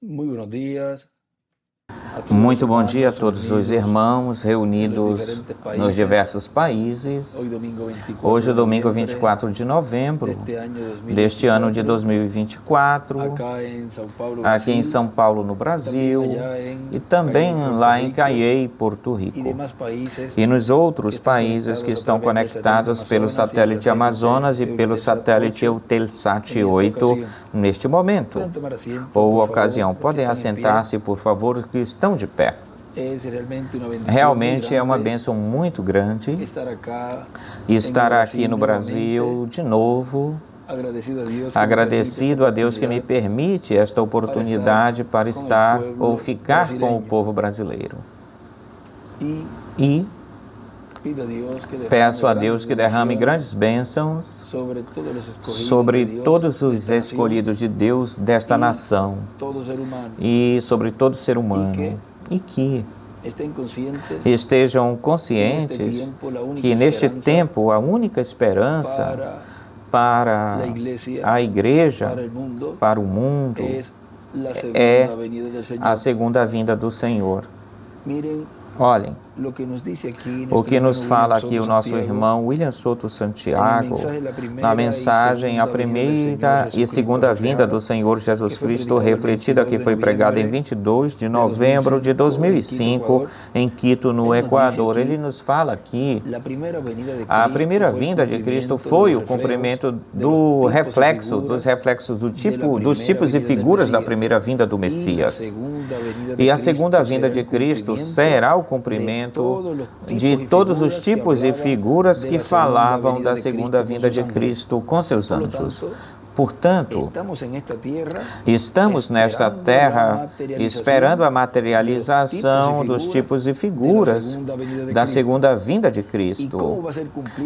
Muy buenos días a todos los Muito bom dia a hermanos todos os reunidos irmãos nos reunidos diferentes nos países. diversos países. Hoje, domingo 24 de novembro deste ano de 2024, aqui em São Paulo, no Brasil, e também lá em Caiei, Porto Rico. E nos outros países que estão conectados pelo satélite Amazonas e pelo satélite Eutelsat 8 neste momento. Ou ocasião, podem assentar-se, por favor, que estão de pé. Realmente é uma bênção muito grande estar aqui no Brasil de novo, agradecido a Deus que me permite esta oportunidade para estar ou ficar com o povo brasileiro. E peço a Deus que derrame grandes bênçãos sobre todos os escolhidos de Deus desta nação e sobre todo ser humano. E que estejam conscientes que neste tempo a única esperança para a igreja, para o mundo, é a segunda vinda do Senhor. Olhem, o que nos fala aqui o nosso irmão William Souto Santiago, na mensagem a primeira e segunda vinda do Senhor Jesus Cristo, refletida que foi pregada em 22 de novembro de 2005, em Quito, no Equador. Ele nos fala aqui, a primeira vinda de Cristo foi o cumprimento dos reflexos dos tipos e figuras da primeira vinda do Messias. E a segunda vinda de Cristo será o cumprimento de todos os tipos e figuras que falavam da segunda vinda de Cristo com seus anjos. Portanto, estamos nesta terra esperando a materialização dos tipos e figuras da segunda vinda de Cristo.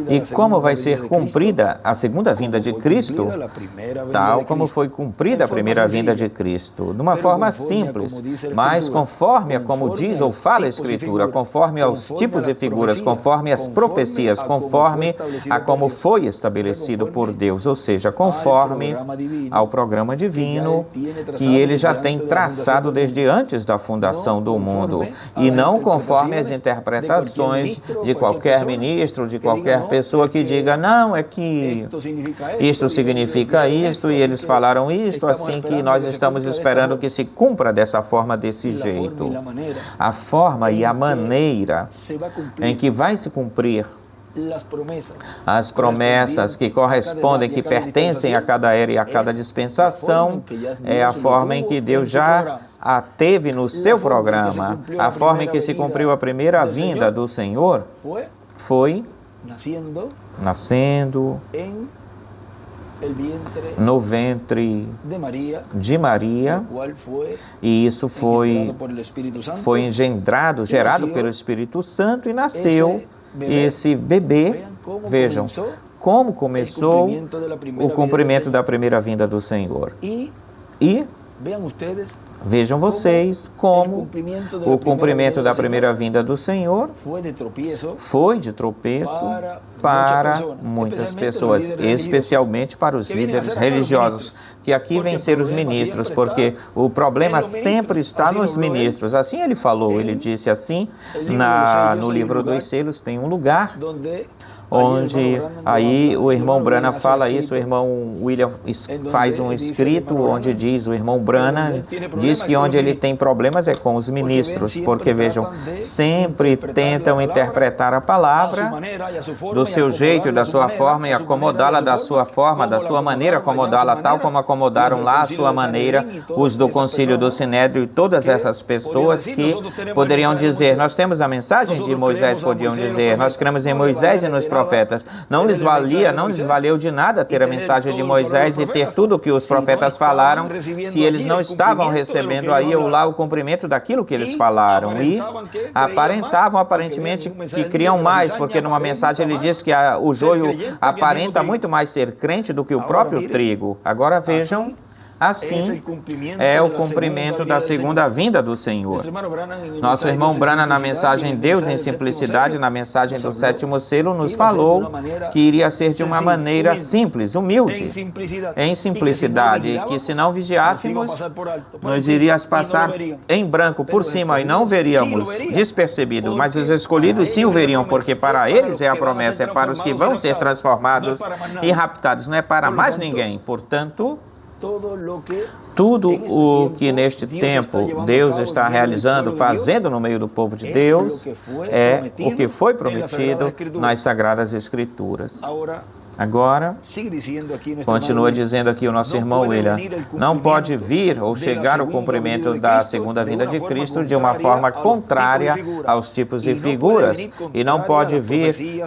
E como vai ser cumprida a segunda vinda de Cristo? Tal como foi cumprida a primeira vinda de Cristo. De uma forma simples, mas conforme a como diz ou fala a Escritura, conforme aos tipos e figuras, conforme as profecias, conforme a como foi estabelecido por Deus, ou seja, conforme ao programa divino que ele já tem traçado desde antes da fundação do mundo, e não conforme as interpretações de qualquer ministro, de qualquer pessoa que diga, não, é que isto significa isto, e eles falaram isto, assim que nós estamos esperando que se cumpra dessa forma, desse jeito. A forma e a maneira em que vai se cumprir as promessas que correspondem, que pertencem a cada era e a cada dispensação, é a forma em que Deus já a teve no seu programa. A forma em que se cumpriu a primeira vinda do Senhor foi nascendo no ventre de Maria, e isso foi engendrado, gerado pelo Espírito Santo, e nasceu esse bebê. Vejam como começou o cumprimento da primeira vinda do Senhor. E vejam vocês como o cumprimento da primeira vinda do Senhor foi de tropeço para muitas pessoas, especialmente para os líderes religiosos, que aqui vêm ser os ministros, porque o problema sempre está nos ministros. Assim ele falou, ele disse assim, no livro dos selos tem um lugar onde aí o irmão Brana fala isso, o irmão William faz um escrito onde diz, o irmão Brana diz que onde ele tem problemas é com os ministros, porque vejam, sempre tentam interpretar a palavra do seu jeito, da sua forma, e acomodá-la da sua forma, da sua maneira, acomodá-la tal como acomodaram lá a sua maneira, os do Concílio do Sinédrio e todas essas pessoas que poderiam dizer, nós temos a mensagem de Moisés, podiam dizer, nós cremos em Moisés e nos profetas. Não lhes valeu de nada ter a mensagem de Moisés e ter tudo o que os profetas falaram, se eles não estavam recebendo aí ou lá o cumprimento daquilo que eles falaram. E aparentavam aparentemente que criam mais, porque numa mensagem ele diz que o joio aparenta muito mais ser crente do que o próprio trigo. Agora vejam, Assim é o cumprimento da segunda vinda do Senhor. Nosso irmão Branham, na mensagem Deus em Simplicidade, na mensagem do sétimo selo, nos falou que iria ser de uma maneira simples, humilde, em simplicidade, e que se não vigiássemos, nos irias passar em branco por cima e não veríamos despercebido, mas os escolhidos sim o veriam, porque para eles é a promessa, é para os que vão ser transformados e raptados, não é para mais ninguém. Portanto, tudo o que neste tempo Deus está realizando, fazendo no meio do povo de Deus, é o que foi prometido nas Sagradas Escrituras. Agora, continua dizendo aqui o nosso irmão William, não pode vir ou chegar o cumprimento da segunda vinda de Cristo de uma forma contrária aos tipos e figuras, e não pode vir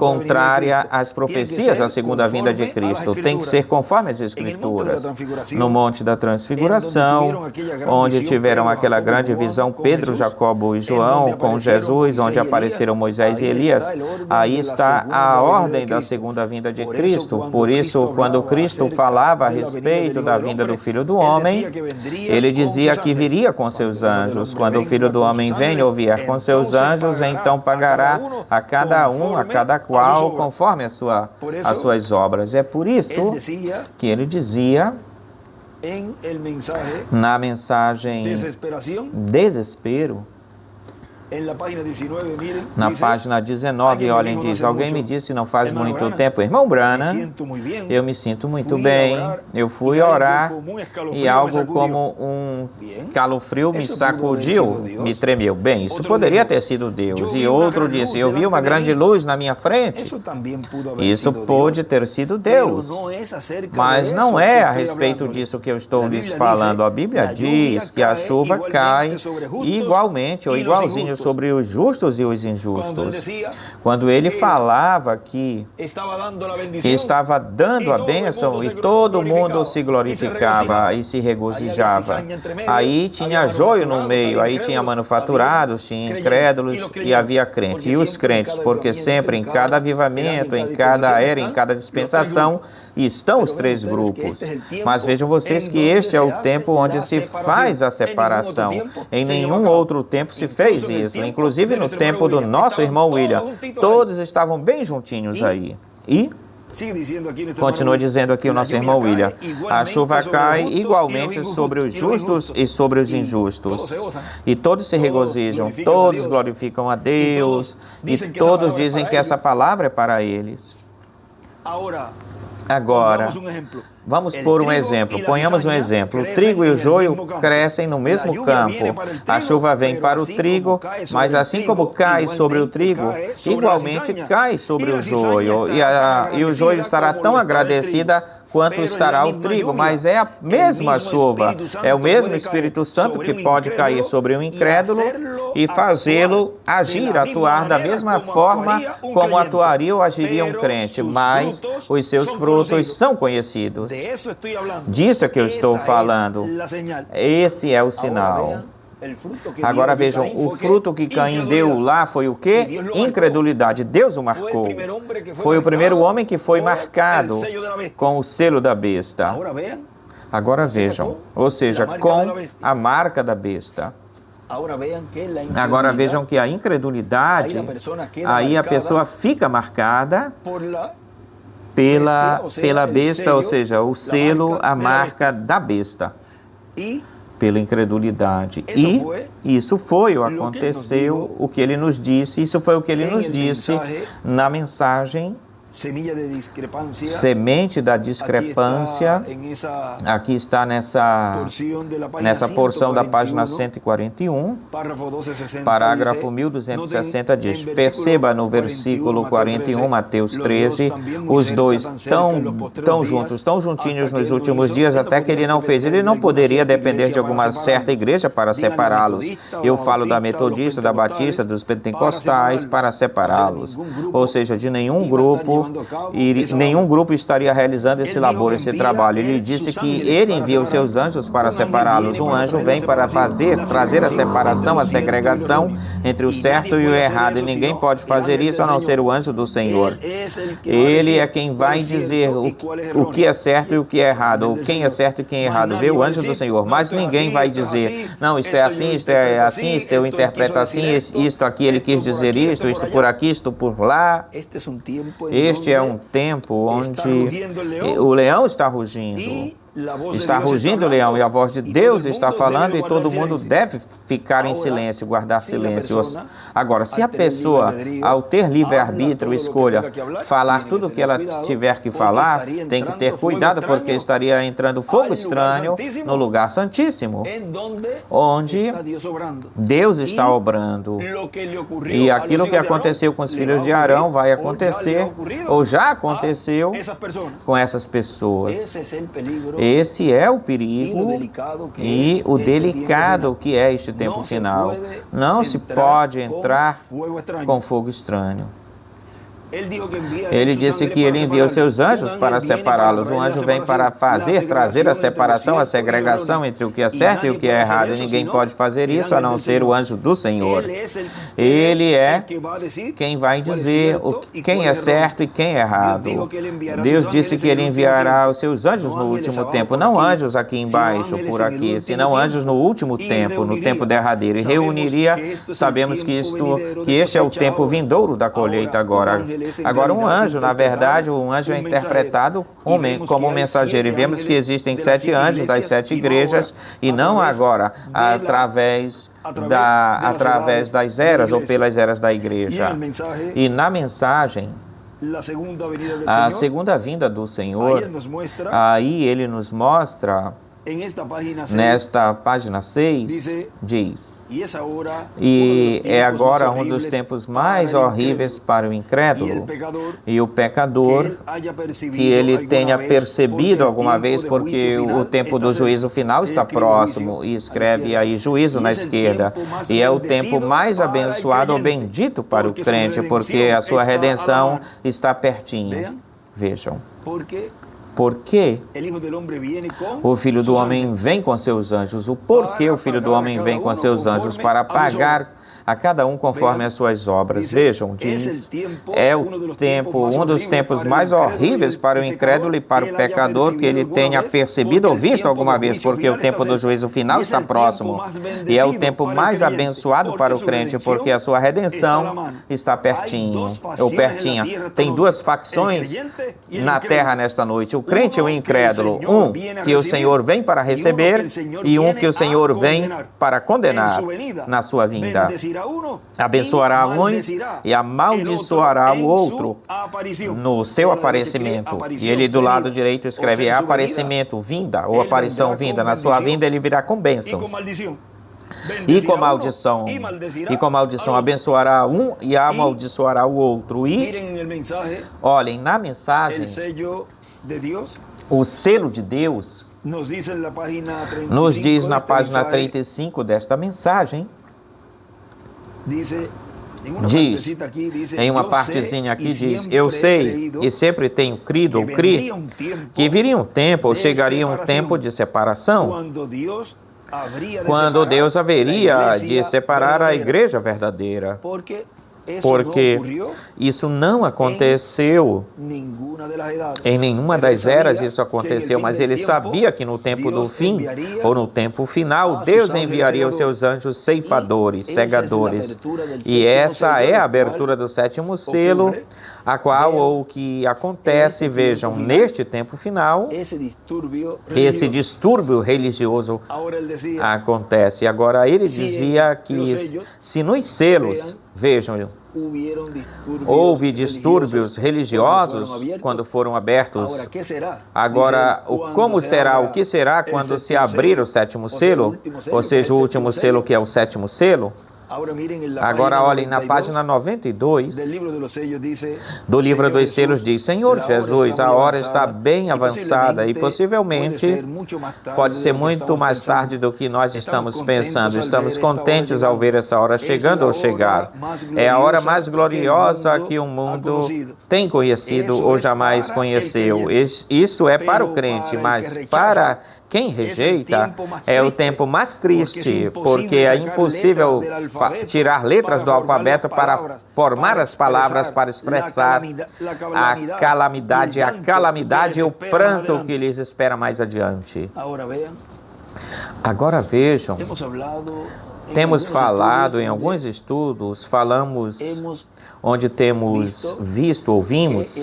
contrária às profecias da segunda vinda de Cristo. Tem que ser conforme as Escrituras. No Monte da Transfiguração, onde tiveram aquela grande visão, Pedro, Jacobo e João com Jesus, onde apareceram Moisés e Elias, aí está a ordem da segunda vinda de Cristo. Por isso, quando Cristo falava a respeito da vinda do Filho do Homem, ele dizia que viria com seus anjos. Quando o Filho do Homem vem ou vier com seus anjos, então pagará a cada um, a cada qual, conforme as suas obras. É por isso que ele dizia na mensagem Desespero, na página 19, olhem, diz, alguém me disse não faz muito tempo, irmão Branham, eu me sinto muito bem, eu fui orar e algo como um calafrio me sacudiu, me tremeu. Bem, isso poderia ter sido Deus. E outro disse, eu vi uma grande luz na minha frente. Isso pode ter sido Deus, mas não é a respeito disso que eu estou lhes falando. A Bíblia diz que a chuva cai igualmente ou igualzinho sobre os justos e os injustos. Quando ele falava que estava dando a bênção e todo mundo se glorificava e se regozijava, aí tinha joio no meio, aí tinha manufaturados, tinha incrédulos e havia crentes. E os crentes, porque sempre em cada avivamento, em cada era, em cada dispensação, estão os três grupos. Mas vejam vocês que este é o tempo onde se faz a separação. Em nenhum outro tempo se fez isso. Inclusive no tempo do nosso irmão William, todos estavam bem juntinhos aí. E continua dizendo aqui o nosso irmão William, a chuva cai igualmente sobre os justos e sobre os injustos. E todos se regozijam, todos glorificam a Deus, e todos dizem que essa palavra é para eles. Agora, vamos pôr um exemplo. Ponhamos um exemplo. O trigo e o joio crescem no mesmo campo. A chuva vem para o trigo, mas assim como cai sobre o trigo, igualmente cai sobre o joio. E o joio estará tão agradecida quanto estará o trigo, mas é a mesma chuva, é o mesmo Espírito Santo que pode cair sobre um incrédulo e fazê-lo agir, atuar da mesma forma como atuaria ou agiria um crente, mas os seus frutos são conhecidos. Disso é que eu estou falando. Esse é o sinal. Agora vejam, o fruto que Caim deu lá foi o quê? Incredulidade. Deus o marcou. Foi o primeiro homem que foi marcado com o selo da besta. Agora vejam, ou seja, com a marca da besta. Agora vejam que a incredulidade, aí a pessoa fica marcada pela besta, ou seja, o selo, a marca da besta. Pela incredulidade. E isso foi o aconteceu, o que ele nos disse, isso foi o que ele nos disse na mensagem Semente da Discrepância. Aqui está nessa porção da página 141, parágrafo 1260 diz, perceba no versículo 41, Mateus 13, os dois tão juntos, tão juntinhos nos últimos dias, até que ele não fez. Ele não poderia depender de alguma certa igreja para separá-los. Eu falo da metodista, da batista, dos pentecostais, para separá-los. Ou seja, de nenhum grupo nenhum grupo estaria realizando esse labor, esse trabalho. Ele disse que ele envia os seus anjos para separá-los. Um anjo vem para trazer a separação, a segregação entre o certo e o errado. E ninguém pode fazer isso a não ser o anjo do Senhor. Ele é quem vai dizer o que é certo e o que é errado, ou quem é certo e quem é errado. Vê o anjo do Senhor. Mas ninguém vai dizer, não, isto é assim, isto é assim, isto eu interpreto assim, isto aqui ele quis dizer isto por aqui, isto por lá. Este é um tempo onde o leão está rugindo. Está rugindo o leão e a voz de Deus está falando e todo mundo deve ficar em silêncio, guardar silêncio. Agora, se a pessoa, ao ter livre-arbítrio, escolha falar tudo o que ela tiver que falar, tem que ter cuidado porque estaria entrando fogo estranho no lugar santíssimo, onde Deus está obrando. E aquilo que aconteceu com os filhos de Arão vai acontecer, ou já aconteceu com essas pessoas. Esse é o perigo e o delicado que é este tempo final. Não se pode entrar com fogo estranho. Ele disse que ele envia os seus anjos para separá-los. Um anjo vem para trazer a separação, a segregação entre o que é certo e o que é errado. E ninguém pode fazer isso a não ser o anjo do Senhor. Ele é quem vai dizer quem é certo e quem é errado. Deus disse que ele enviará os seus anjos no último tempo. Não anjos aqui embaixo, por aqui, senão anjos no último tempo, no tempo derradeiro. E reuniria, sabemos que este é o tempo vindouro da colheita agora. Agora, um anjo, na verdade, um anjo é interpretado como um mensageiro. E vemos que existem 7 anjos das 7 igrejas, e não agora através das eras ou pelas eras da igreja. E na mensagem, a segunda vinda do Senhor, aí ele nos mostra, nesta página 6, diz: e é agora um dos tempos mais horríveis para o incrédulo e o pecador, que ele tenha percebido alguma vez, porque o tempo do juízo final está próximo, e escreve aí juízo na esquerda, e é o tempo mais abençoado ou bendito para o crente, porque a sua redenção está pertinho. Vejam. Porque o Filho do Homem vem com seus anjos. O porquê o Filho do Homem vem com seus anjos? Para pagar a cada um conforme as suas obras. Vejam, diz, é o tempo, um dos tempos mais horríveis para o incrédulo e para o pecador, que ele tenha percebido ou visto alguma vez, porque o tempo do juízo final está próximo. E é o tempo mais abençoado para o crente, porque a sua redenção está pertinho, ou pertinha. Tem 2 facções na terra nesta noite, o crente e o incrédulo. Um que o Senhor vem para receber e um que o Senhor vem para condenar na sua vinda. Abençoará uns e amaldiçoará o outro no seu aparecimento. E ele do lado direito escreve aparecimento, vinda, ou aparição vinda. Na sua vinda ele virá com bênçãos. E com maldição abençoará um e amaldiçoará o outro. E olhem, na mensagem, o selo de Deus nos diz na página 35 desta mensagem, diz, em uma partezinha aqui diz: eu sei e sempre tenho crido ou criei que viria um tempo ou chegaria um tempo de separação, quando Deus haveria de separar a igreja verdadeira, porque isso não aconteceu em nenhuma das eras. Isso aconteceu, mas ele sabia que no tempo do fim, ou no tempo final, Deus enviaria os seus anjos ceifadores, segadores. E essa é a abertura do 7º selo, a qual, ou o que acontece, vejam, neste tempo final, esse distúrbio religioso acontece. Agora, ele dizia que se nos selos, vejam, houve distúrbios religiosos quando foram abertos. Agora, como será, o que será quando se abrir o 7º selo, ou seja, o último selo, que é o 7º selo? Agora olhem na página 92 do livro dos selos, diz: Senhor Jesus, a hora está bem avançada e possivelmente pode ser muito mais tarde do que nós estamos pensando. Estamos contentes ao ver essa hora chegando ou chegar. É a hora mais gloriosa que o mundo tem conhecido ou jamais conheceu. Isso é para o crente, mas para quem rejeita é o tempo mais triste, porque é impossível tirar letras do alfabeto para formar as palavras para expressar a calamidade e o pranto que lhes espera mais adiante. Agora vejam, temos falado em alguns estudos, onde temos visto, ouvimos,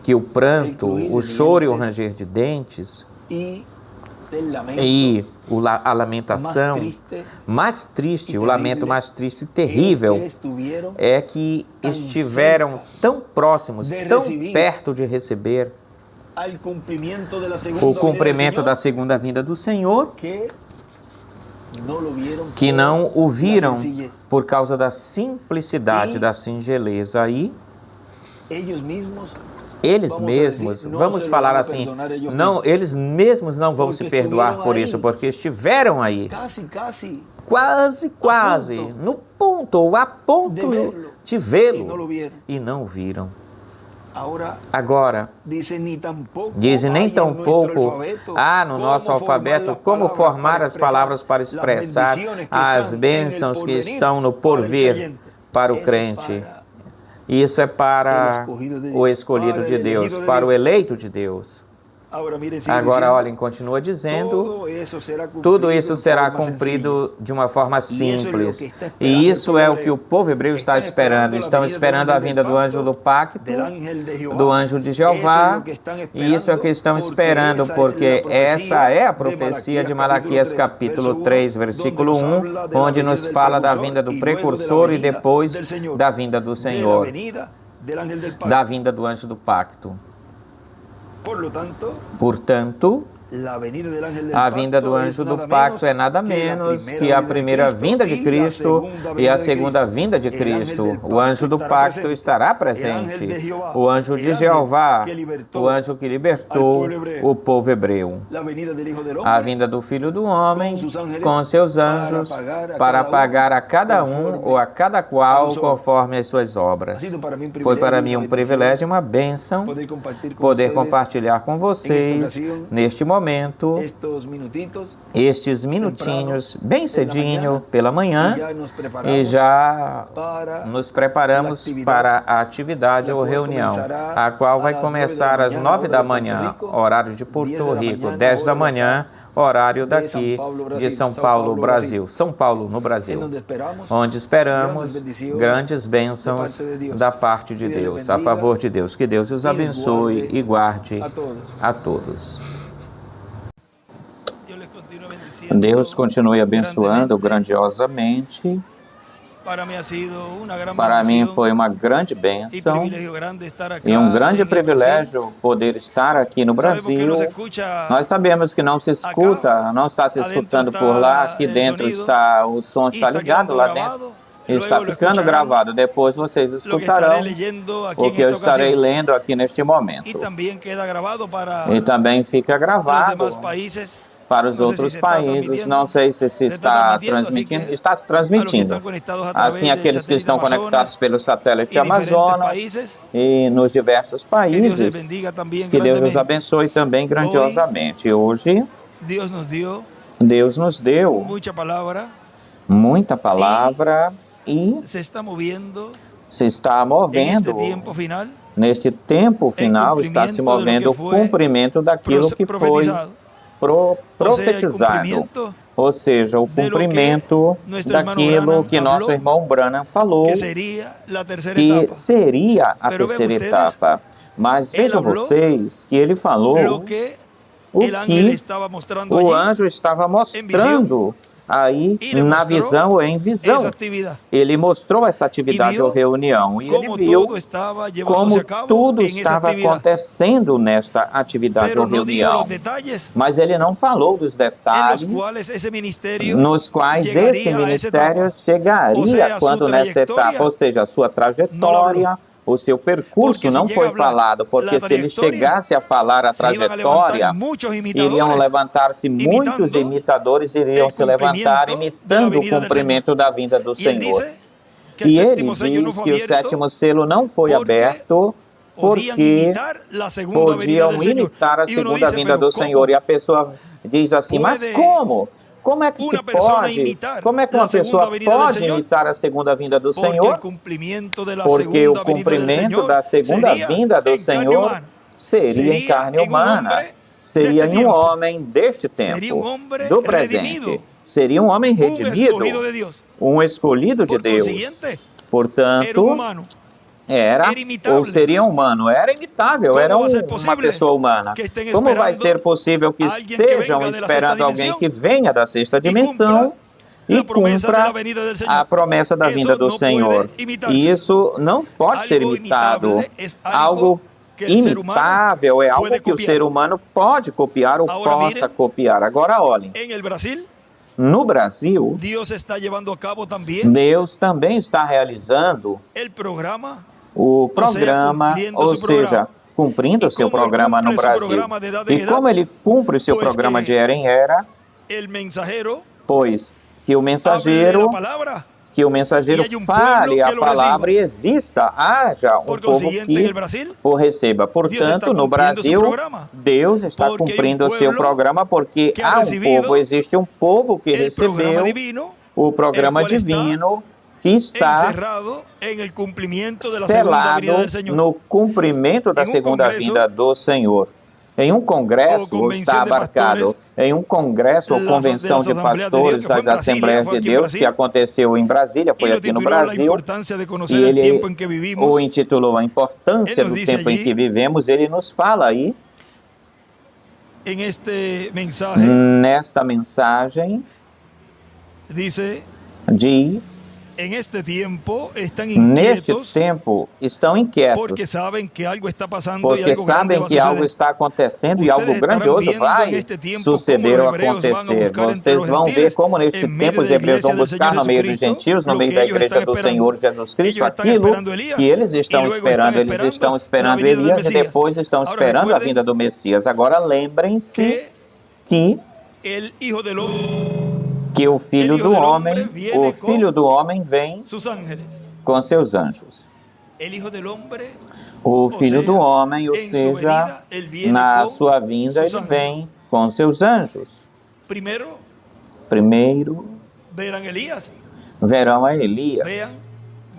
que o pranto, o choro e o ranger de dentes e a lamentação mais triste, o lamento mais triste e terrível é que estiveram tão próximos, tão perto de receber o cumprimento da segunda vinda do Senhor, que não o viram por causa da simplicidade, da singeleza. Aí eles mesmos, vamos falar assim, não, eles mesmos não vão se perdoar por isso, porque estiveram aí, quase, no ponto, ou a ponto de vê-lo, e não o viram. Agora, dizem nem tampouco há no nosso alfabeto como formar as palavras para expressar as bênçãos que estão no porvir para o crente. Isso é para o escolhido de Deus, para o eleito de Deus. Agora, olhem, continua dizendo, tudo isso será cumprido de uma forma simples. E isso é o que o povo hebreu está esperando. Estão esperando a vinda do anjo do pacto, do anjo de Jeová. E isso é o que estão esperando, porque essa é a profecia de Malaquias capítulo 3, versículo 1, onde nos fala da vinda do precursor e depois da vinda do Senhor, da vinda do anjo do pacto. Portanto, a vinda do anjo do pacto é nada menos que a primeira vinda de Cristo e a segunda vinda de Cristo. O anjo do pacto estará presente. O anjo de Jeová, o anjo que libertou o povo hebreu. A vinda do Filho do Homem com seus anjos para pagar a cada um ou a cada qual conforme as suas obras. Foi para mim um privilégio e uma bênção poder compartilhar com vocês neste momento estes minutinhos, bem cedinho pela manhã, e já nos preparamos para a atividade ou reunião, a qual vai começar às 9 da manhã, horário de Porto Rico, 10 da manhã, horário daqui de São Paulo, Brasil. São Paulo, no Brasil, onde esperamos grandes bênçãos da parte de Deus, a favor de Deus. Que Deus os abençoe e guarde a todos. Deus continue abençoando grandiosamente. Para mim foi uma grande bênção e um grande privilégio poder estar aqui no Brasil. Nós sabemos que não se escuta, não está se escutando por lá, aqui dentro está, o som está ligado lá dentro. Está ficando gravado, depois vocês escutarão o que eu estarei lendo aqui neste momento. E também fica gravado para os outros países. Não sei se está transmitindo. Está se transmitindo. Assim, aqueles que estão conectados pelo satélite Amazonas e nos diversos países, que Deus os abençoe também grandiosamente. Hoje, Deus nos deu muita palavra e se está movendo neste tempo final, está se movendo o cumprimento daquilo que foi profetizado, ou seja, o cumprimento daquilo que nosso irmão Branham falou, que seria a terceira etapa. Mas vejam vocês que ele falou o que o anjo estava mostrando Aí, Y le na mostró visão ou em visão, esa actividad. ele mostrou essa atividade E ou viu reunião. E ele Como viu todo estaba llevándose como a cabo tudo en esa estava actividad. acontecendo nesta atividade Pero ou no dijo reunião. los detalles Mas ele não falou dos en los detalhes cuales ese ministerio nos quais esse llegaría a esa ministério etapa. chegaria Ou seja, quando sua nessa etapa, trajetória ou seja, a sua trajetória, o seu percurso Porque se não chega foi a falar falado, porque la se ele trayectoria, chegasse a falar a se iban a trajetória, levantar muchos iriam imitadores levantar-se muitos imitando imitadores, iriam el se levantar cumplimiento imitando de la o venida del cumprimento da vinda do Y él Senhor. dice que el E ele séptimo sello no diz fue que o abierto sétimo selo não foi porque aberto podían porque imitar la segunda venida podiam del Señor. imitar a Y uno segunda dice, vinda pero do ¿cómo Senhor. E a pessoa diz assim, mas puede como? Como é que se una persona pode? imitar Como é que la uma pessoa segunda venida del pode Señor? imitar a segunda vinda do Porque el Senhor? cumplimiento de la Porque o segunda venida del cumprimento Señor da segunda sería vinda do en carne Senhor humana. seria em carne en un humana. hombre Seria deste em um tiempo. homem deste Seria um tempo, homem do presente. redimido. Seria um homem redimido, escogido de Dios. um escolhido de Por Deus. consiguiente, era Portanto, un humano. era Era imitável. ou seria humano, era imitável, Como era vai ser uma possível pessoa humana. que estejam Como vai esperando ser possível que alguém que estejam venga de la esperando sexta alguém dimensão que venha da sexta dimensão e a promessa cumpra da venida del Señor? a promessa da Eso vinda do não Senhor? pode imitar-se. E isso não pode ser Algo imitado. imitable es algo Algo que el ser humano imitável é algo puede que o copiar. ser humano pode copiar ou Agora possa miren, copiar. Agora olhem, En el Brasil, no Brasil, Dios está llevando a cabo también Deus também está realizando el programa, o seja, programa, cumprindo ou seu programa. seja, cumprindo o E seu como ele programa no cumpre seu Brasil. programa de edad em E como edad, ele cumpre o seu pois programa que de era em era, el mensajero pois que o hable mensageiro, la palabra. que o mensageiro E há fale pueblo a que lo palavra e exista, haja um Por povo consiguiente, que en el Brasil, o receba. Portanto, está no cumprindo Brasil, seu programa. Deus está Porque cumprindo hay o un seu pueblo programa, porque que ha há um recibido povo, existe um povo que el programa recebeu divino o programa el cual divino que está encerrado en el cumplimiento de la segunda selado venida del Señor. no cumprimento da Em um segunda congresso, vinda do Senhor. Em um ou congresso convenção está de abarcado, pastores, em um congresso ou das convenção de Assembleias de Deus, pastores que foi em das Brasília, Assembleias foi de aqui em Deus, Brasil, que aconteceu em Brasília, foi y lo aqui no tituló La Brasil, importancia de e conocer el ele tiempo en que o vivimos. intitulou A Importância Ele do nos diz Tempo em allí, que Vivemos. Ele nos fala aí, En este mensaje nesta mensagem, dice, diz: en este tiempo están neste inquietos tempo estão inquietos, porque saben que algo está pasando y porque algo grande sabem va a que algo suceder. está acontecendo e Ustedes algo estarán grandioso viendo vai en este tiempo suceder cómo ou los hebreos van a acontecer. buscar entre Vocês los vão ver gentiles, como neste en medio tempo os de la hebreus vão iglesia del buscar Señor no meio dos Jesucristo, gentios, no lo meio que da ellos igreja están do esperando. Senhor Jesus Cristo, Ellos están aquilo esperando Elías, que eles y estão luego esperando. están Eles estão esperando esperando la venida del Elias e Mesías. depois estão Ahora esperando a recuerden vinda do Messias. Agora lembrem-se que que el Hijo del Hombre, o Filho do Homem, o Filho do Homem vem sus ángeles, com seus anjos. el Hijo del Hombre, O Filho seja, do Homem, ou em sua seja, venida, ele viene na com sua vinda, seus ele ángeles. vem com seus anjos. primero Primeiro verán Elías, verão a Elias, vean,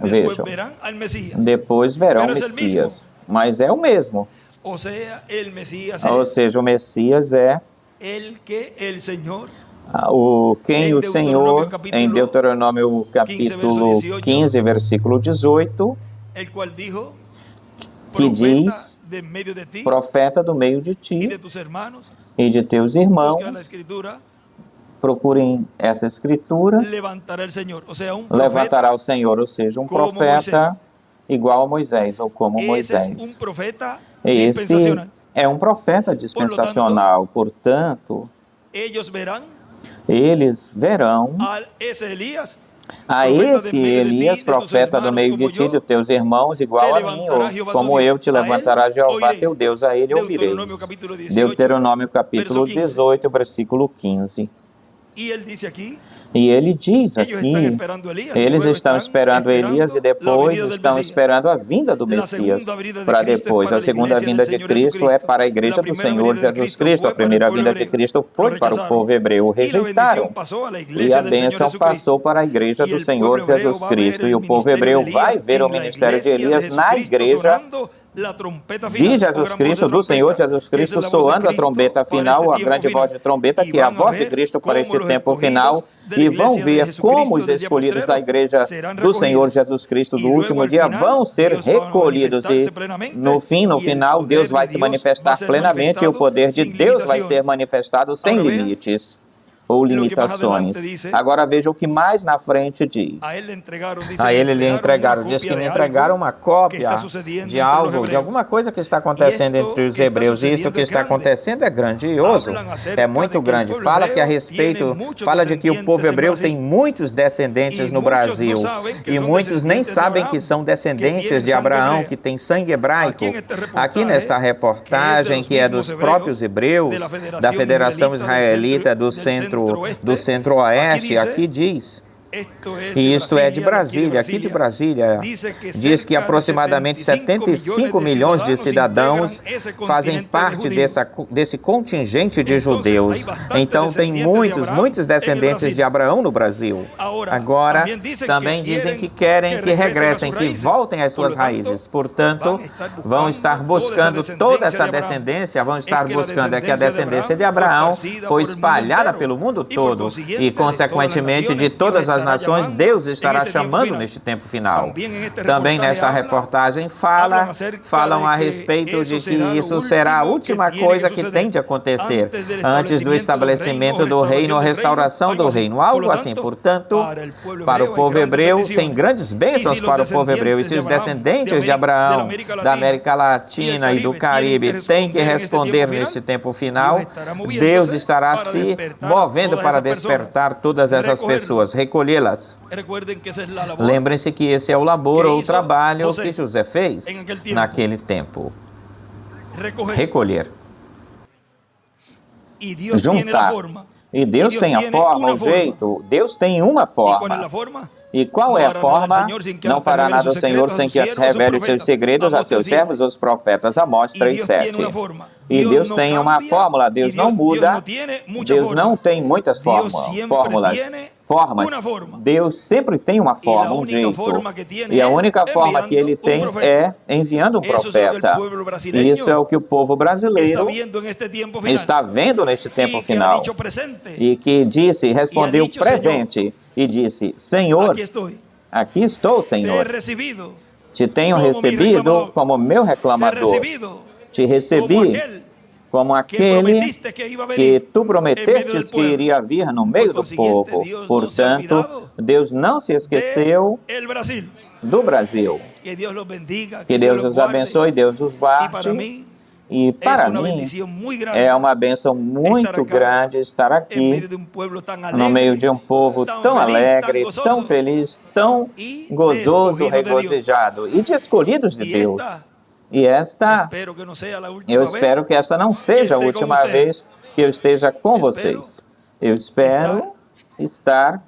después vejam. verán al Mesías. Depois verão o Pero es el Messias. Mas é o mesmo. O sea, el Mesías Ou es seja, o Messias é el que el Señor quem Em o Deuteronômio, Senhor, capítulo em Deuteronômio capítulo 15, versículo 18, el cual dijo, que profeta diz: de en medio de ti profeta do meio de y ti de tus hermanos, e de teus irmãos, busca la escritura, procurem essa escritura, levantará el Señor. O sea, un levantará profeta, o Senhor, ou seja, um como profeta igual a Moisés, ou como ese Moisés. es un profeta Esse dispensacional. é um profeta dispensacional, portanto, Ellos verán eles verão a ese Elías, a profeta esse de meio de ti, Elias, de tus profeta do hermanos, meio de como ti, eu, de teus irmãos, igual te a mim, levantará ou Jeová como tu Deus. eu te A ele levantará Jeová ouvireis. teu Deus, a ele ouvireis. Deuteronômio capítulo 18, Deuteronômio capítulo verso 15. 18, versículo 15. y él dice aquí, E ele diz ellos aqui, están esperando a Elías, y eles luego estão esperando Elias e la depois venida del estão Mesías. esperando a vinda do La Messias segunda venida de para Cristo es depois. para A la segunda iglesia vinda del de Señor Cristo é Jesucristo. para a igreja La do primera Senhor venida de Jesus Cristo Cristo. fue A para el primeira pueblo vinda de hebreo. Cristo Lo foi para o rechazaron. povo hebreu, o Y la rejeitaram. bendición pasó a la E iglesia a del Señor bênção Jesucristo. passou para a igreja Y do el Senhor pueblo hebreo Jesus va a ver Cristo. el E o povo ministerio hebreu de vai Elías ver o en la ministério de iglesia de Elias na Jesucristo igreja sonando la trompeta final, de o Jesus gran voz de Cristo, do Senhor trompeta, Jesus que es Cristo, la voz de soando a Cristo trombeta para final, este a tiempo grande final. voz de trombeta, Y que é a van a voz de ver Cristo para cómo este los tempo escogidos final, de la e vão iglesia de ver Jesucristo como os del día escolhidos da postrero igreja serán do Senhor recogidos. Jesus Cristo do Y luego último al dia final, vão ser Dios va a recolhidos, e manifestarse plenamente, no fim, no y el final, poder Deus vai de se Dios va a manifestar ser plenamente, e o manifestado poder de sin Deus vai ser limitaciones. manifestado sem Ahora vean, limites. ou limitações. Agora veja o que mais na frente diz. A ele lhe entregaram, diz que lhe entregaram uma cópia de algo, de alguma coisa que está acontecendo entre os hebreus. E isto que está acontecendo é grandioso, é muito grande. Fala que a respeito, fala de que o povo hebreu tem muitos descendentes no Brasil. E muitos nem sabem que são descendentes de Abraão, que tem sangue hebraico. Aqui nesta reportagem, que é dos próprios hebreus, da Federação Israelita do Centro-Oeste, aqui diz, e isto é de Brasília, aqui de Brasília, diz que aproximadamente 75 milhões de cidadãos fazem parte desse contingente de judeus. Então tem muitos descendentes de Abraão no Brasil. Agora, também dizem que querem que regressem, que voltem às suas raízes. Portanto, vão estar buscando toda essa descendência, vão estar buscando que a descendência de Abraão foi espalhada pelo mundo todo e, consequentemente, de todas as nações, Deus estará chamando neste tempo final. Também nesta reportagem falam a respeito de que isso será a última coisa que tem de acontecer antes do estabelecimento do reino, a restauração do reino, algo assim. Portanto, para o povo hebreu, tem grandes bênçãos para o povo hebreu, e se os descendentes de Abraão, da América Latina e do Caribe têm que responder neste tempo final, Deus estará se movendo para despertar todas essas pessoas, recolhê-las. Lembrem-se que esse é o labor ou o trabalho que José fez naquele tempo. Recolher. Juntar. E Deus tem a forma, o jeito. Deus tem uma forma. E qual é a forma? Não fará nada o Senhor sem que antes revele os seus segredos a seus servos, os profetas. Amós 3:7. E Deus tem uma fórmula, Deus não muda, Deus não tem muitas fórmulas. Deus sempre tem uma forma, um jeito. E a única forma que Ele tem é enviando um profeta. E isso é o que o povo brasileiro está vendo neste tempo final. E que respondeu presente, e disse, Senhor, aqui estou, Senhor. Te tenho recebido como meu reclamador. Te recebi como aquele que tu prometestes que iria vir no meio do povo. Portanto, Deus não se esqueceu do Brasil. Que Deus os abençoe, Deus os guarde. E para mim, é uma bênção muito grande estar aqui, no meio de um povo tão alegre, tão feliz, tão gozoso, regozijado, e de escolhidos de Deus. E eu espero que esta não seja a última vez que eu esteja com vocês. Eu espero estar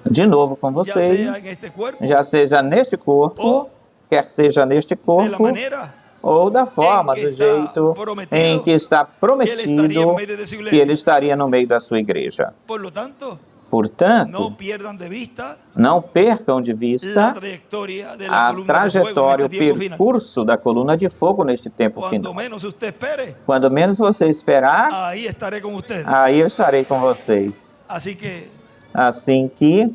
de novo com vocês, já seja neste corpo, quer seja neste corpo, ou da forma, do jeito em que está prometido que Ele estaria no meio da sua igreja. Portanto, não percam de vista a trajetória, o percurso da coluna de fogo neste tempo final. Quando menos você esperar, aí eu estarei com vocês. Assim que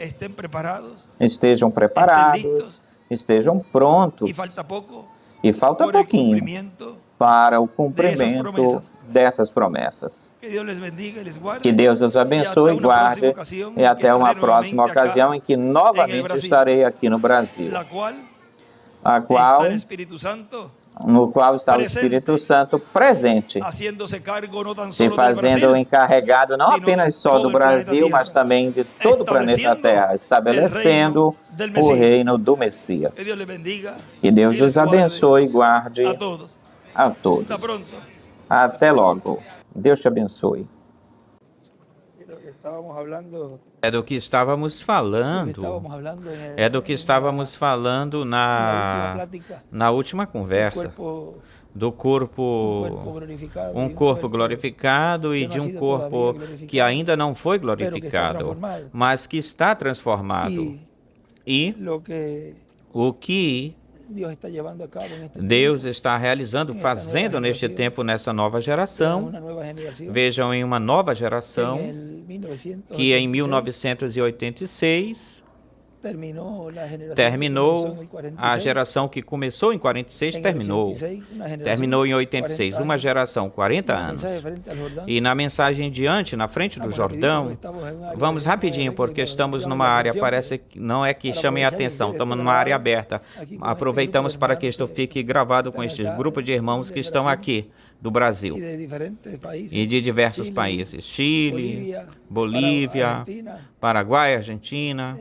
estejam preparados, estejam prontos. E falta pouquinho para o cumprimento dessas promessas. Que Deus os abençoe e guarde, e até uma próxima ocasião em que novamente estarei aqui no Brasil, no qual está o Espírito Santo presente, se fazendo encarregado não apenas só do Brasil, mas também de todo o planeta Terra, estabelecendo o reino do Messias. Que Deus os abençoe e guarde a todos. Até logo. Deus te abençoe. É do que estávamos falando na última conversa, do corpo, um corpo glorificado e de um corpo que ainda não foi glorificado, mas que está transformado. E o que Deus está realizando, fazendo neste tempo, nessa nova geração. Vejam, em uma nova geração, que em 1986, terminou a geração que começou em 46, terminou em 86, uma geração, 40 anos. E na mensagem diante, na frente do Jordão, vamos rapidinho, porque estamos numa área, parece que não é que chamem a atenção, estamos numa área aberta. Aproveitamos para que isto fique gravado com este grupo de irmãos que estão aqui do Brasil e de diversos países, Chile, Bolívia, Paraguai, Argentina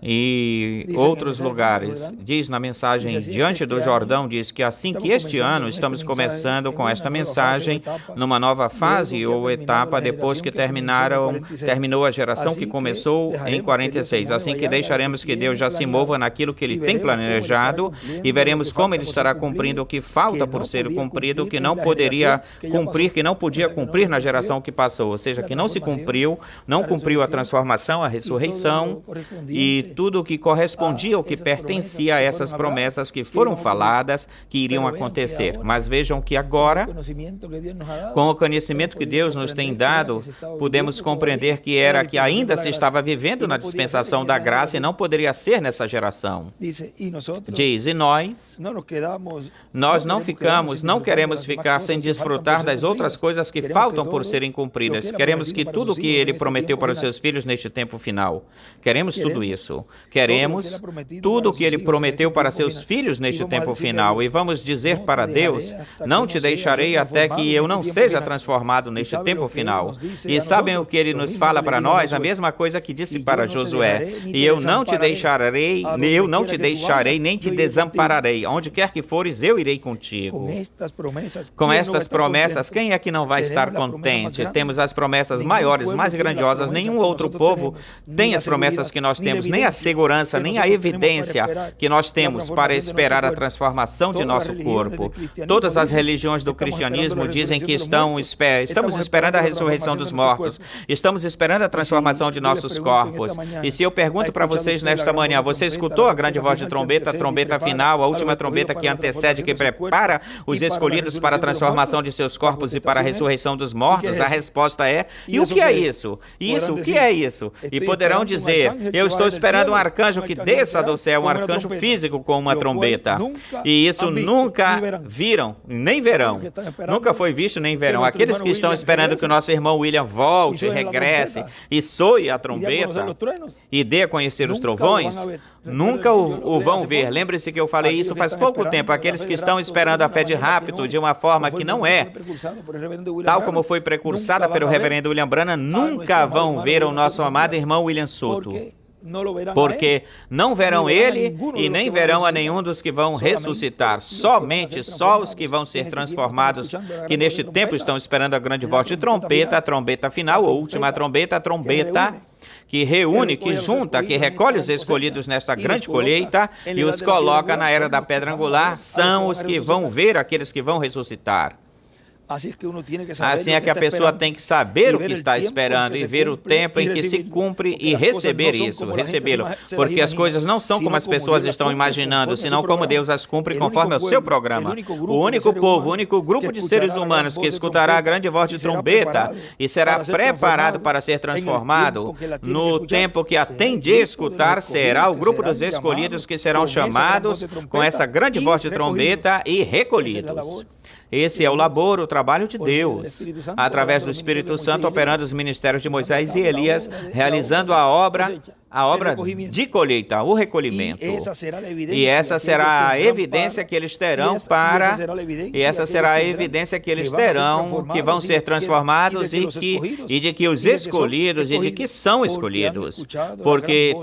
e outros lugares. Diz na mensagem diante do Jordão, diz que assim que este ano estamos começando com esta mensagem numa nova fase ou etapa depois que terminou a geração que começou em 46. Assim que deixaremos que Deus já se mova naquilo que Ele tem planejado e veremos como Ele estará cumprindo o que falta por ser cumprido, que não poderia cumprir, que não podia cumprir na geração que passou, ou seja, que não se cumpriu, não cumpriu a transformação, a ressurreição e tudo o que correspondia ou que pertencia a essas promessas que foram faladas que iriam acontecer. Mas vejam que agora, com o conhecimento que Deus nos tem dado, podemos compreender que era que ainda se estava vivendo na dispensação da graça e não poderia ser nessa geração. Diz, e nós não ficamos, não queremos ficar sem desfrutar das outras coisas que faltam por serem cumpridas. Queremos que tudo o que Ele prometeu para os seus filhos neste tempo final. Queremos tudo isso. Queremos tudo o que Ele prometeu para seus filhos neste tempo final. E vamos dizer para Deus, não te deixarei até que eu não seja transformado neste tempo final. E sabem o que Ele nos fala para nós? A mesma coisa que disse para Josué. E eu não te deixarei, nem te desampararei. Onde quer que fores, eu irei contigo. Com estas promessas, quem é que não vai estar contente? Temos as promessas maiores, mais grandiosas. Nenhum outro povo tem as promessas que nós temos, nem a segurança, nem a evidência que nós temos para esperar a transformação de nosso corpo. Todas as religiões do cristianismo dizem que estamos esperando a ressurreição dos mortos, estamos esperando a transformação de nossos corpos. E se eu pergunto para vocês nesta manhã, você escutou a grande voz de trombeta, a trombeta final, a última trombeta que antecede, que prepara os escolhidos para a transformação de seus corpos e para a ressurreição dos mortos? A resposta é, e o que é isso? O que é isso? E poderão dizer, eu estou esperando um arcanjo que desça do céu, um arcanjo físico com uma trombeta. E isso nunca viram, nem verão. Nunca foi visto, nem verão. Aqueles que estão esperando que o nosso irmão William volte, regresse e soe a trombeta e dê a conhecer os trovões, nunca o vão ver. Lembre-se que eu falei isso faz pouco tempo. Aqueles que estão esperando a fé de rapto de uma forma que não é, tal como foi precursada pelo reverendo William Branham, nunca vão ver o nosso amado irmão William Soto. Porque não verão ele e nem verão a nenhum dos que vão ressuscitar. Somente só os que vão ser transformados, que neste tempo estão esperando a grande voz de trombeta, a trombeta final, a última trombeta, a trombeta que reúne, que junta, que recolhe os escolhidos nesta grande colheita e os coloca na era da pedra angular, são os que vão ver aqueles que vão ressuscitar. Assim é que a pessoa tem que saber o que está esperando e ver o tempo em que se cumpre e receber isso, recebê-lo. Porque as coisas não são como as pessoas estão imaginando, senão como Deus as cumpre conforme o seu programa. O único povo, o único grupo de seres humanos que escutará a grande voz de trombeta e será preparado para ser transformado no tempo que a tem de escutar, será o grupo dos escolhidos que serão chamados com essa grande voz de trombeta e recolhidos. Esse é o labor, o trabalho de Deus, através do Espírito Santo operando os ministérios de Moisés e Elias, realizando a obra de colheita, o recolhimento. E essa será a evidência que eles terão que vão ser transformados e de que os escolhidos e de que são escolhidos, porque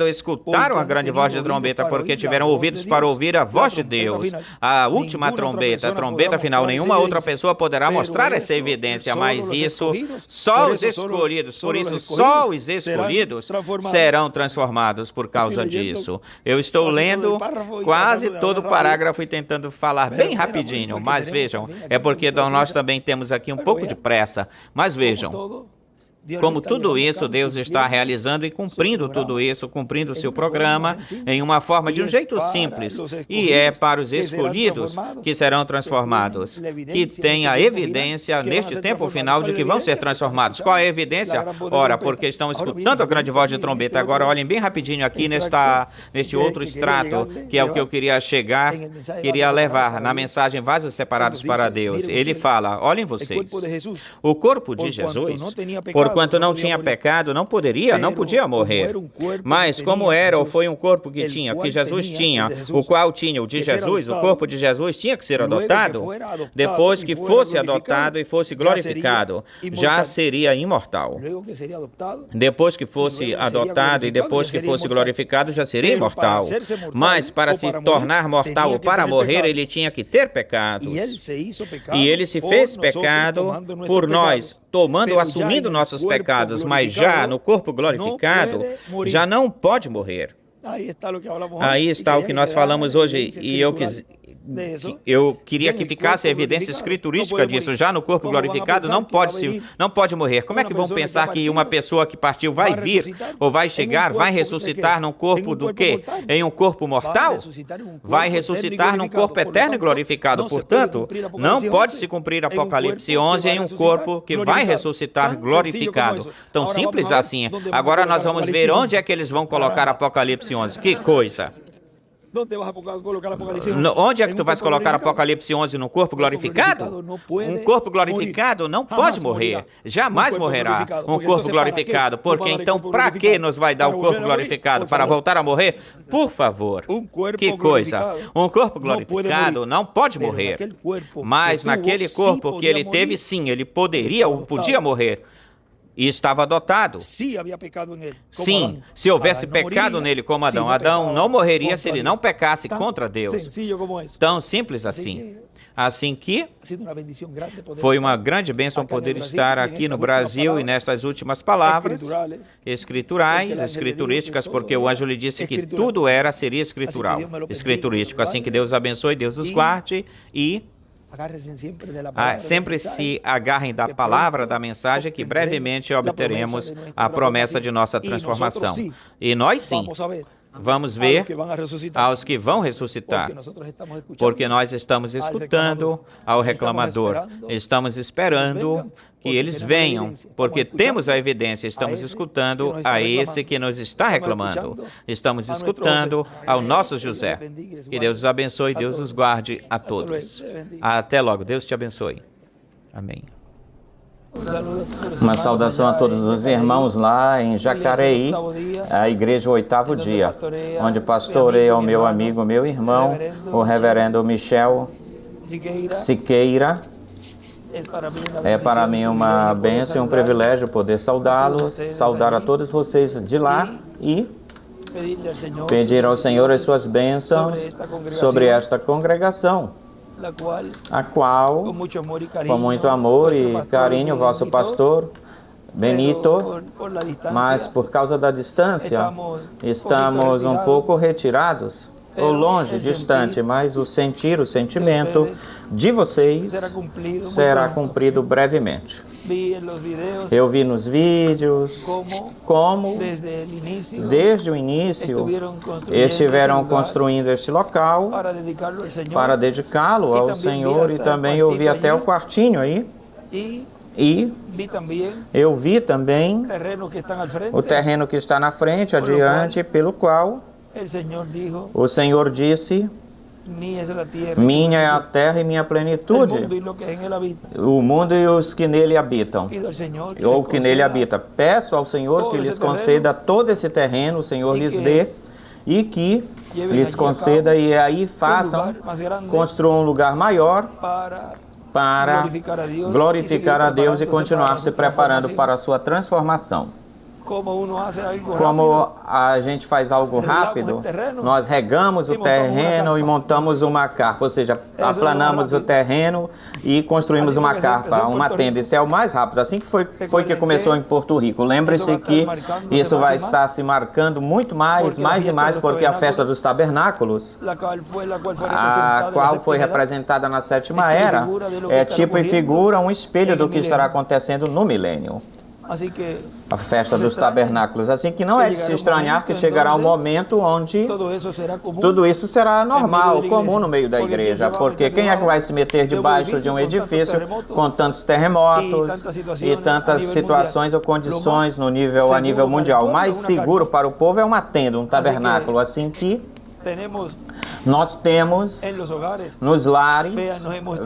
escutaram a grande voz de trombeta, porque tiveram ouvidos para ouvir a voz de Deus, a última trombeta, a trombeta final. Nenhuma outra pessoa poderá mostrar essa evidência, mas isso só os escolhidos, por isso só os escolhidos serão transformados por causa disso. Eu estou lendo quase todo o parágrafo e tentando falar bem rapidinho, mas vejam, é porque nós também temos aqui um pouco de pressa, mas vejam, Como tudo isso, Deus está realizando e cumprindo tudo isso, cumprindo o seu programa em uma forma de um jeito simples. E é para os escolhidos que serão transformados, que têm a evidência neste tempo final de que vão ser transformados. Qual é a evidência? Ora, porque estão escutando a grande voz de trombeta. Agora, olhem bem rapidinho aqui neste outro extrato, que é o que eu queria queria levar na mensagem Vasos Separados para Deus. Ele fala, olhem vocês, o corpo de Jesus, porquanto não tinha pecado, não podia morrer. Mas como era ou foi um corpo que Jesus tinha, o qual tinha o de Jesus, o corpo de Jesus tinha que ser adotado, depois que fosse adotado e fosse glorificado, já seria imortal. Depois que fosse adotado e depois que fosse glorificado, já seria imortal. Mas para se tornar mortal ou para morrer, ele tinha que ter pecados. E ele se fez pecado por nós, assumindo nossos pecados, mas já no corpo glorificado, já não pode morrer. Aí está o que nós falamos hoje, e eu queria que ficasse a evidência escriturística disso. Já no corpo glorificado não pode morrer. Como é que vão pensar que uma pessoa que partiu vai vir, ou vai chegar, vai ressuscitar num corpo do quê? Em um corpo mortal? Vai ressuscitar num corpo eterno e glorificado. Portanto, não pode se cumprir Apocalipse 11 em um corpo que vai ressuscitar glorificado. Tão simples assim. Agora nós vamos ver onde é que eles vão colocar Apocalipse 11. Que coisa! Onde é que tu vais colocar Apocalipse 11 no corpo glorificado? Um corpo glorificado não pode morrer. Jamais morrerá um corpo glorificado. Porque então, para que nos vai dar o corpo glorificado? Para voltar a morrer? Por favor. Que coisa. Um corpo glorificado não pode morrer. Mas naquele corpo que ele teve, sim, ele podia morrer. E estava adotado. Sim, se houvesse pecado nele como Adão. Adão não morreria se ele não pecasse contra Deus. Tão simples assim. Assim que foi uma grande bênção poder estar aqui no Brasil e nestas últimas palavras escriturísticas, porque o anjo lhe disse que tudo seria escriturístico. Assim que Deus abençoe, Deus os guarde e sempre se agarrem da palavra, da mensagem, que brevemente obteremos a promessa de nossa transformação. E nós sim, vamos ver aos que vão ressuscitar, porque nós estamos escutando ao reclamador, estamos esperando que eles venham, porque temos a evidência, estamos escutando a esse que nos está reclamando, estamos escutando ao nosso José. Que Deus os abençoe, Deus os guarde a todos. Até logo, Deus te abençoe. Amém. Uma saudação a todos os irmãos lá em Jacareí, a igreja Oitavo Dia, onde pastorei ao meu amigo, meu irmão, o reverendo Michel Siqueira. É para mim uma bênção e um privilégio poder saudá-los, saudar a todos vocês de lá e pedir ao Senhor as suas bênçãos sobre esta congregação, a qual, com muito amor e carinho, vosso pastor Benito, mas por causa da distância, estamos um pouco retirados, ou longe, distante, mas o sentimento de vocês será cumprido brevemente. Eu vi nos vídeos como, desde o início, estiveram construindo este local para dedicá-lo ao Senhor, e também eu vi até o quartinho aí. E eu vi também o terreno que está na frente, adiante, pelo qual o Senhor disse: minha é a terra e minha plenitude, o mundo e os que nele habitam, ou que nele habita. Peço ao Senhor que lhes conceda todo esse terreno, o Senhor lhes dê, e que lhes conceda, e aí construam um lugar maior para glorificar a Deus e continuar se preparando para a sua transformação. Como a gente faz algo rápido, nós regamos o terreno e montamos uma carpa, ou seja, aplanamos o terreno e construímos uma carpa, uma tenda. Isso é o mais rápido, assim que foi que começou em Porto Rico. Lembre-se que isso vai estar se marcando muito mais e mais, porque a festa dos tabernáculos, a qual foi representada na sétima era, é tipo e figura um espelho do que estará acontecendo no milênio. a festa dos tabernáculos. Assim que não é de se estranhar que chegará um momento onde tudo isso será normal, comum no meio da igreja. Porque quem é que vai se meter debaixo de um edifício com tantos terremotos e tantas situações ou condições no nível, a nível mundial? O mais seguro para o povo é uma tenda, um tabernáculo. Assim que nós temos nos lares,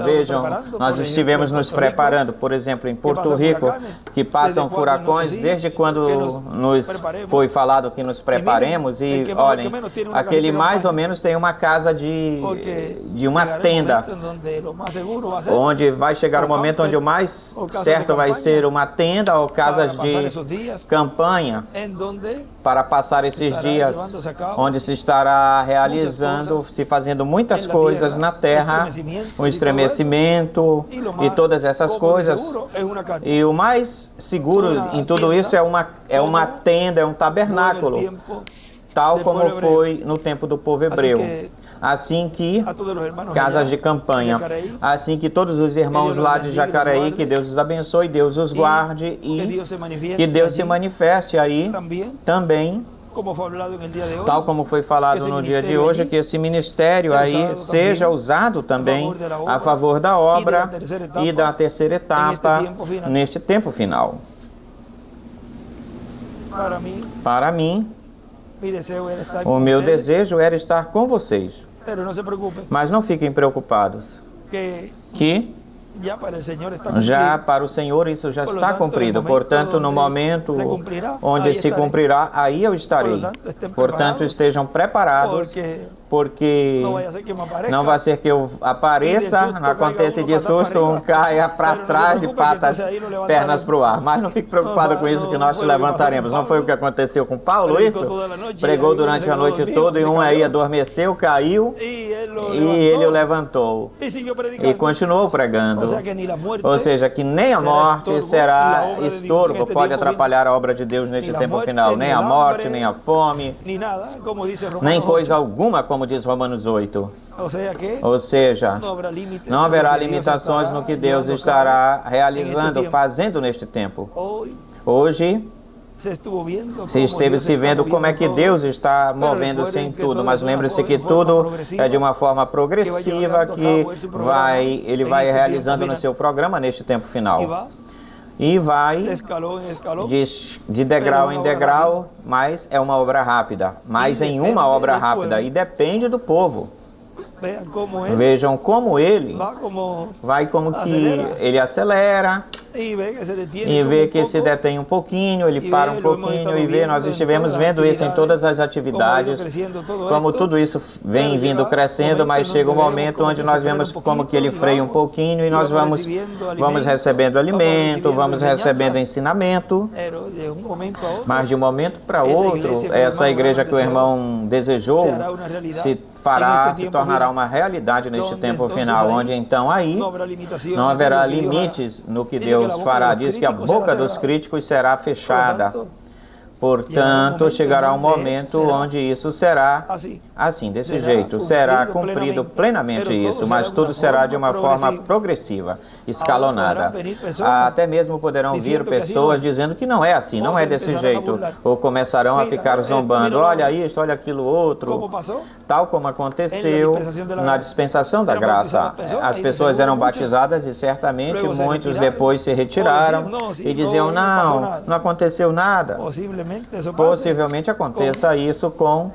vejam, nós estivemos nos preparando, por exemplo, em Porto Rico, que passam furacões desde quando nos foi falado que nos preparemos, e olhem, aquele mais ou menos tem uma casa de uma tenda, onde vai chegar o momento onde o mais certo vai ser uma tenda ou casas de campanha para passar esses dias, onde se estará realizando, se fazendo muitas coisas na terra, o estremecimento e todas essas coisas. E o mais seguro em tudo isso é uma tenda, é um tabernáculo, tal como foi no tempo do povo hebreu. Assim que, casas de campanha, assim que todos os irmãos lá de Jacareí, que Deus os abençoe, Deus os guarde e que Deus se manifeste aí também, tal como foi falado no dia de hoje, que esse ministério aí seja usado também a favor da obra e da terceira etapa neste tempo final. Para mim, o meu desejo era estar com vocês. Mas não fiquem preocupados, que já para o Senhor isso já está cumprido. Portanto, no momento onde se cumprirá, aí eu estarei. Portanto, estejam preparados, porque não vai ser que eu apareça, não aconteça de susto, um caia para trás de patas, pernas para o ar. Mas não fique preocupado com isso, que nós te levantaremos. Não foi o que aconteceu com Paulo, isso? Pregou durante a noite toda e um aí adormeceu, caiu e ele o levantou e continuou pregando. Ou seja, que nem a morte será estorvo, pode atrapalhar a obra de Deus neste tempo final. Nem a morte, nem a fome, nem coisa alguma, como diz Romanos 8. Ou seja, não haverá limitações no que Deus estará realizando, fazendo neste tempo. Hoje, se esteve se vendo como é que Deus está movendo-se em tudo, mas lembre-se que tudo é de uma forma progressiva que ele vai realizando no seu programa neste tempo final. E vai de degrau em degrau, mas é uma obra rápida, mas em uma obra rápida, e depende do povo. Vejam como ele vai, como que ele acelera e vê que se detém um pouquinho, ele para um pouquinho e vê. Nós estivemos vendo isso em todas as atividades, como tudo isso vem vindo crescendo, mas chega um momento onde nós vemos como que ele freia um pouquinho e nós vamos recebendo alimento, vamos recebendo ensinamento, mas de um momento para outro, essa igreja que o irmão desejou se tornará uma realidade neste tempo final, onde então aí não haverá limites no que Deus fará. Diz que a boca dos críticos será fechada. Portanto, chegará um momento onde isso será assim, desse jeito. Será cumprido plenamente isso, mas tudo será de uma forma progressiva, escalonada. Até mesmo poderão vir pessoas dizendo que não é assim, não é desse jeito. Ou começarão a ficar zombando. Olha isto, olha aquilo outro. Tal como aconteceu na dispensação da graça. As pessoas eram batizadas e certamente muitos depois se retiraram e diziam, não aconteceu nada. Possivelmente aconteça isso com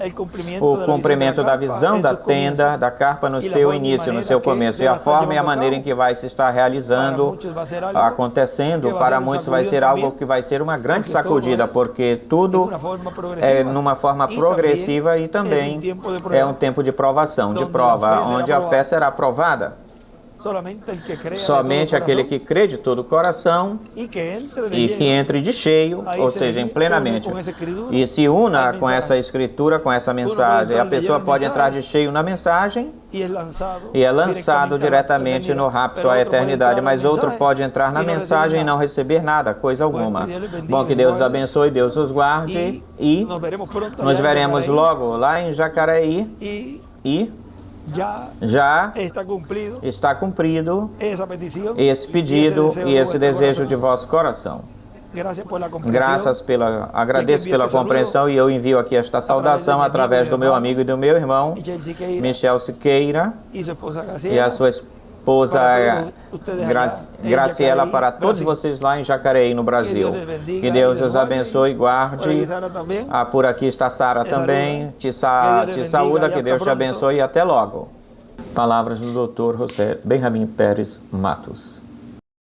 o cumprimento da visão da tenda, da carpa no seu início, no seu começo. E a forma e a maneira em que vai se estar realizando, acontecendo, para muitos vai ser algo que vai ser uma grande sacudida, porque tudo é numa forma progressiva e também é um tempo de provação, de prova, onde a fé será provada. Somente aquele que crê de todo o coração e que entre de cheio, ou seja, em plenamente, e se una com essa escritura, com essa mensagem. A pessoa pode entrar de cheio na mensagem e é lançado diretamente no rapto à eternidade, mas outro pode entrar na mensagem e não receber nada, coisa alguma. Bom, que Deus abençoe, Deus os guarde e nos veremos logo lá em Jacareí e já está cumprido esse pedido e esse desejo de vosso coração. Agradeço pela compreensão e eu envio aqui esta saudação através do meu amigo e do meu irmão, Michel Siqueira, e a sua esposa Graciela, para todos vocês lá em Jacareí, no Brasil. Que Deus os abençoe e guarde. Por aqui está Sara também, te saúda, que Deus te abençoe e até logo. Palavras do Dr. José Benjamin Pérez Matos.